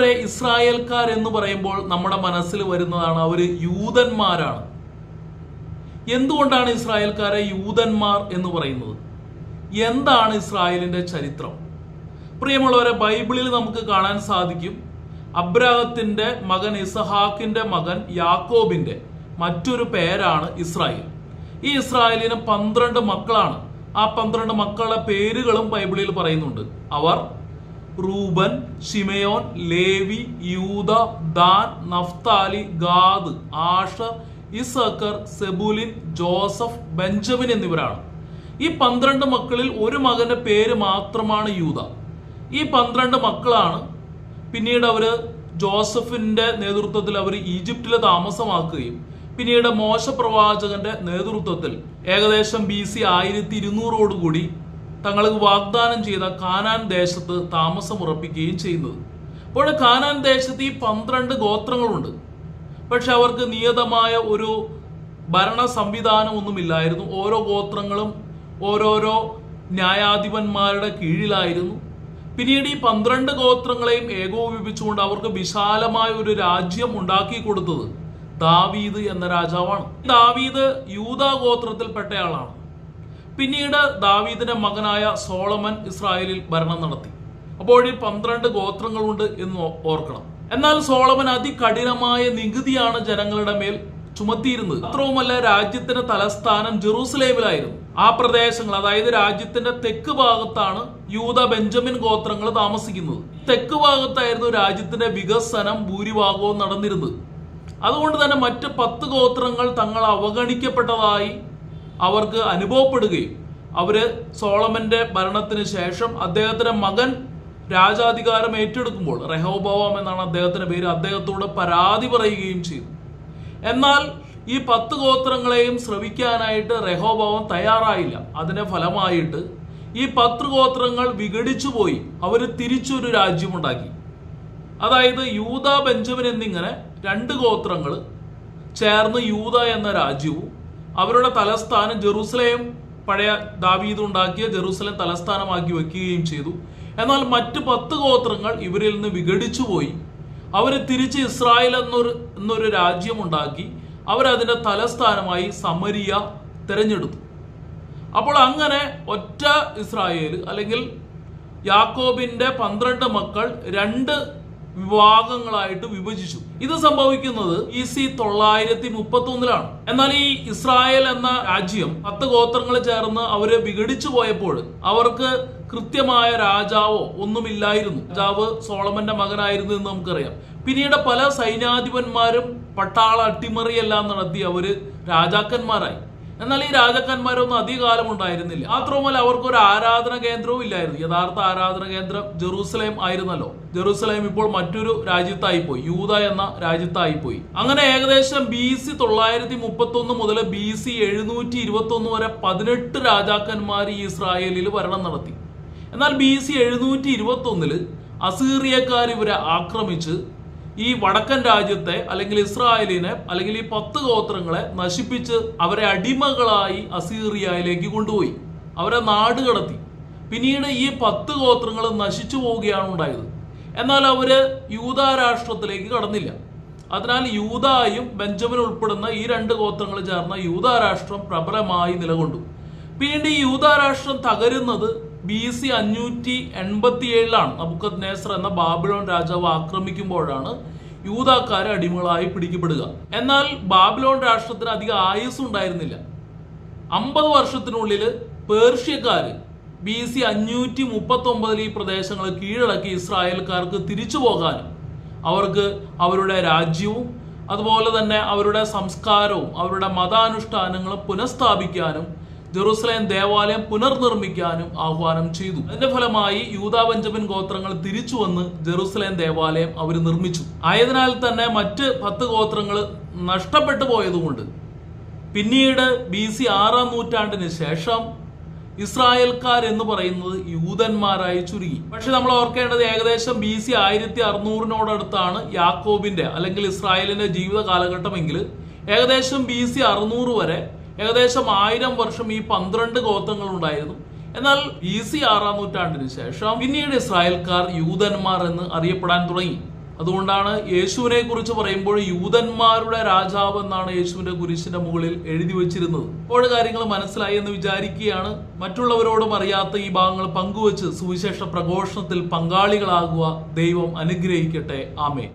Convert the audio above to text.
പ്രിയമുള്ളവരെ, ഇസ്രായേൽക്കാർ എന്ന് പറയുമ്പോൾ നമ്മുടെ മനസ്സിൽ വരുന്നതാണ് അവർ യൂതന്മാരാണ്. എന്തുകൊണ്ടാണ് ഇസ്രായേൽക്കാരെ യൂതന്മാർ എന്ന് പറയുന്നത്? എന്താണ് ഇസ്രായേലിന്റെ ചരിത്രം? പ്രിയമുള്ളവരെ, ബൈബിളിൽ നമുക്ക് കാണാൻ സാധിക്കും, അബ്രാഹത്തിന്റെ മകൻ ഇസഹാക്കിന്റെ മകൻ യാക്കോബിന്റെ മറ്റൊരു പേരാണ് ഇസ്രായേൽ. ഈ ഇസ്രായേലിന് 12 മക്കളാണ്. ആ 12 മക്കളുടെ പേരുകളും ബൈബിളിൽ പറയുന്നുണ്ട്. അവർ Reuben, Simeon, Levi, Judah, Dan, Naphtali, Gad, Asher, Issachar, Zebulun, Joseph, Benjamin എന്നിവരാണ്. ഈ 12 മക്കളിൽ ഒരു മകന്റെ പേര് മാത്രമാണ് യൂദ. ഈ 12 മക്കളാണ് പിന്നീട് അവര് ജോസഫിന്റെ നേതൃത്വത്തിൽ അവർ ഈജിപ്തിൽ താമസമാക്കുകയും പിന്നീട് മോശ പ്രവാചകന്റെ നേതൃത്വത്തിൽ ഏകദേശം BC 1200 തങ്ങൾക്ക് വാഗ്ദാനം ചെയ്ത കാനാൻ ദേശത്ത് താമസമുറപ്പിക്കുകയും ചെയ്യുന്നത്. അപ്പോൾ കാനാൻ ദേശത്ത് ഈ 12 ഗോത്രങ്ങളുണ്ട്. പക്ഷെ അവർക്ക് നിയതമായ ഒരു ഭരണ സംവിധാനം ഒന്നുമില്ലായിരുന്നു. ഓരോ ഗോത്രങ്ങളും ഓരോരോ ന്യായാധിപന്മാരുടെ കീഴിലായിരുന്നു. പിന്നീട് ഈ 12 ഗോത്രങ്ങളെയും ഏകോപിപ്പിച്ചുകൊണ്ട് അവർക്ക് വിശാലമായ ഒരു രാജ്യം ഉണ്ടാക്കി കൊടുത്തത് ദാവീദ് എന്ന രാജാവാണ്. ദാവീദ് യൂദാ ഗോത്രത്തിൽപ്പെട്ടയാളാണ്. പിന്നീട് ദാവീദിന്റെ മകനായ സോളമൻ ഇസ്രായേലിൽ ഭരണം നടത്തി. അപ്പോൾ ഈ 12 ഗോത്രങ്ങളുണ്ട് എന്ന് ഓർക്കണം. എന്നാൽ സോളമൻ അതികഠിനമായ നികുതിയാണ് ജനങ്ങളുടെ മേൽ ചുമത്തിയിരുന്നത്. മാത്രവുമല്ല, രാജ്യത്തിന്റെ തലസ്ഥാനം ജെറൂസലേമിലായിരുന്നു. ആ പ്രദേശങ്ങൾ, അതായത് രാജ്യത്തിന്റെ തെക്ക് ഭാഗത്താണ് യൂദ, ബെഞ്ചമിൻ ഗോത്രങ്ങൾ താമസിക്കുന്നത്. തെക്ക് ഭാഗത്തായിരുന്നു രാജ്യത്തിന്റെ വികസനം ഭൂരിഭാഗവും നടന്നിരുന്നത്. അതുകൊണ്ട് തന്നെ മറ്റ് 10 ഗോത്രങ്ങൾ തങ്ങൾ അവഗണിക്കപ്പെട്ടതായി അവർക്ക് അനുഭവപ്പെടുകയും അവര് സോളമന്റെ ഭരണത്തിന് ശേഷം അദ്ദേഹത്തിന്റെ മകൻ രാജാധികാരം ഏറ്റെടുക്കുമ്പോൾ, റെഹോബോവാം എന്നാണ് അദ്ദേഹത്തിന്റെ പേര്, അദ്ദേഹത്തോട് പരാതി പറയുകയും ചെയ്തു. എന്നാൽ ഈ 10 ഗോത്രങ്ങളെയും ശ്രവിക്കാനായിട്ട് റെഹോബോവാം തയ്യാറായില്ല. അതിന്റെ ഫലമായിട്ട് ഈ 10 ഗോത്രങ്ങൾ വിഘടിച്ചു പോയി. അവര് തിരിച്ചൊരു രാജ്യമുണ്ടാക്കി. അതായത് യൂദ, ബെഞ്ചമിൻ എന്നിങ്ങനെ 2 ഗോത്രങ്ങൾ ചേർന്ന് യൂദ എന്ന രാജ്യവും അവരുടെ തലസ്ഥാനം ജെറൂസലേം, പഴയ ദാവീദ് ഉണ്ടാക്കിയ ജെറൂസലേം തലസ്ഥാനമാക്കി വെക്കുകയും ചെയ്തു. എന്നാൽ മറ്റ് 10 ഗോത്രങ്ങൾ ഇവരിൽ നിന്ന് വിഘടിച്ചു പോയി. അവര് തിരിച്ച് ഇസ്രായേൽ എന്നൊരു രാജ്യം ഉണ്ടാക്കി. അവരതിന്റെ തലസ്ഥാനമായി സമരിയ തിരഞ്ഞെടുത്തു. അപ്പോൾ അങ്ങനെ ഒറ്റ ഇസ്രായേൽ, അല്ലെങ്കിൽ യാക്കോബിന്റെ 12 മക്കൾ 2 വിഭാഗങ്ങളായിട്ട് വിഭജിച്ചു. ഇത് സംഭവിക്കുന്നത് BC 931 എന്നാൽ ഈ ഇസ്രായേൽ എന്ന രാജ്യം 10 ഗോത്രങ്ങൾ ചേർന്ന് അവര് വിഘടിച്ചു പോയപ്പോൾ അവർക്ക് കൃത്യമായ രാജാവോ ഒന്നുമില്ലായിരുന്നു. രാജാവ് സോളമന്റെ മകനായിരുന്നു എന്ന് നമുക്കറിയാം. പിന്നീട് പല സൈന്യാധിപന്മാരും പട്ടാള അട്ടിമറിയെല്ലാം നടത്തി അവര് രാജാക്കന്മാരായി. എന്നാൽ ഈ രാജാക്കന്മാരൊന്നും അധികകാലം ഉണ്ടായിരുന്നില്ല. മാത്രവുമല്ല, അവർക്കൊരു ആരാധന കേന്ദ്രവും ഇല്ലായിരുന്നു. യഥാർത്ഥ ആരാധന കേന്ദ്രം ജെറൂസലേം ആയിരുന്നല്ലോ. ജെറൂസലേം ഇപ്പോൾ മറ്റൊരു രാജ്യത്തായിപ്പോയി, യൂദ എന്ന രാജ്യത്തായിപ്പോയി. അങ്ങനെ ഏകദേശം BC 931 മുതൽ BC 721 വരെ 18 രാജാക്കന്മാർ ഈ ഇസ്രായേലിൽ ഭരണം നടത്തി. എന്നാൽ BC 721 അസീറിയക്കാർ ഇവരെ ആക്രമിച്ച് ഈ വടക്കൻ രാജ്യത്തെ, അല്ലെങ്കിൽ ഇസ്രായേലിനെ, അല്ലെങ്കിൽ ഈ 10 ഗോത്രങ്ങളെ നശിപ്പിച്ച് അവരെ അടിമകളായി അസീറിയയിലേക്ക് കൊണ്ടുപോയി. അവരെ നാട് കടത്തി. പിന്നീട് ഈ 10 ഗോത്രങ്ങൾ നശിച്ചു പോവുകയാണ് ഉണ്ടായത്. എന്നാൽ അവര് യൂദാ രാഷ്ട്രത്തിലേക്ക് കടന്നില്ല. അതിനാൽ യൂദായും ബെഞ്ചമിൻ ഉൾപ്പെടുന്ന ഈ 2 ഗോത്രങ്ങൾ ചേർന്ന യൂദാ രാഷ്ട്രം പ്രബലമായി നിലകൊണ്ടു. പിന്നീട് ഈ യൂദാ രാഷ്ട്രം തകരുന്നത് BC 587 നബൂഖദ്നേസർ എന്ന ബാബിലോൺ രാജാവ് ആക്രമിക്കുമ്പോഴാണ് യൂദാക്കാരെ അടിമകളായി പിടിക്കപ്പെടുക. എന്നാൽ ബാബിലോൺ രാഷ്ട്രത്തിന് അധികം ആയുസ് ഉണ്ടായിരുന്നില്ല. 50 വർഷത്തിനുള്ളിൽ പേർഷ്യക്കാര് BC 539 ഈ പ്രദേശങ്ങൾ കീഴടക്കി ഇസ്രായേൽക്കാർക്ക് തിരിച്ചു പോകാനും അവർക്ക് അവരുടെ രാജ്യവും അതുപോലെ തന്നെ അവരുടെ സംസ്കാരവും അവരുടെ മതാനുഷ്ഠാനങ്ങളും പുനഃസ്ഥാപിക്കാനും ജെറൂസലേം ദേവാലയം പുനർനിർമ്മിക്കാനും ആഹ്വാനം ചെയ്തു. അതിന്റെ ഫലമായി യൂദാ, ബെഞ്ചമിൻ ഗോത്രങ്ങൾ തിരിച്ചു വന്ന് ജെറൂസലേം ദേവാലയം അവർ നിർമ്മിച്ചു. ആയതിനാൽ തന്നെ മറ്റ് 10 ഗോത്രങ്ങൾ നഷ്ടപ്പെട്ടു പോയതുകൊണ്ട് പിന്നീട് BC 6 നൂറ്റാണ്ടിന് ശേഷം ഇസ്രായേൽക്കാർ എന്ന് പറയുന്നത് യൂതന്മാരായി ചുരുങ്ങി. പക്ഷെ നമ്മൾ ഓർക്കേണ്ടത് ഏകദേശം BC 1600 യാക്കോബിന്റെ, അല്ലെങ്കിൽ ഇസ്രായേലിന്റെ ജീവിത കാലഘട്ടമെങ്കിൽ ഏകദേശം BC 600 വരെ ഏകദേശം 1000 വർഷം ഈ 12 ഗോത്രങ്ങൾ ഉണ്ടായിരുന്നു. എന്നാൽ BC 6 നൂറ്റാണ്ടിന് ശേഷം പിന്നീട് ഇസ്രായേൽക്കാർ യൂതന്മാർ എന്ന് അറിയപ്പെടാൻ തുടങ്ങി. അതുകൊണ്ടാണ് യേശുവിനെ കുറിച്ച് പറയുമ്പോൾ യൂതന്മാരുടെ രാജാവ് എന്നാണ് യേശുവിന്റെ കുരിശിന്റെ മുകളിൽ എഴുതി വെച്ചിരുന്നത്. ഇപ്പോൾ കാര്യങ്ങൾ മനസ്സിലായി എന്ന് വിചാരിക്കുകയാണ്. മറ്റുള്ളവരോടും അറിയാത്ത ഈ ഭാഗങ്ങൾ പങ്കുവച്ച് സുവിശേഷ പ്രഘോഷണത്തിൽ പങ്കാളികളാകുക. ദൈവം അനുഗ്രഹിക്കട്ടെ. ആമേൻ.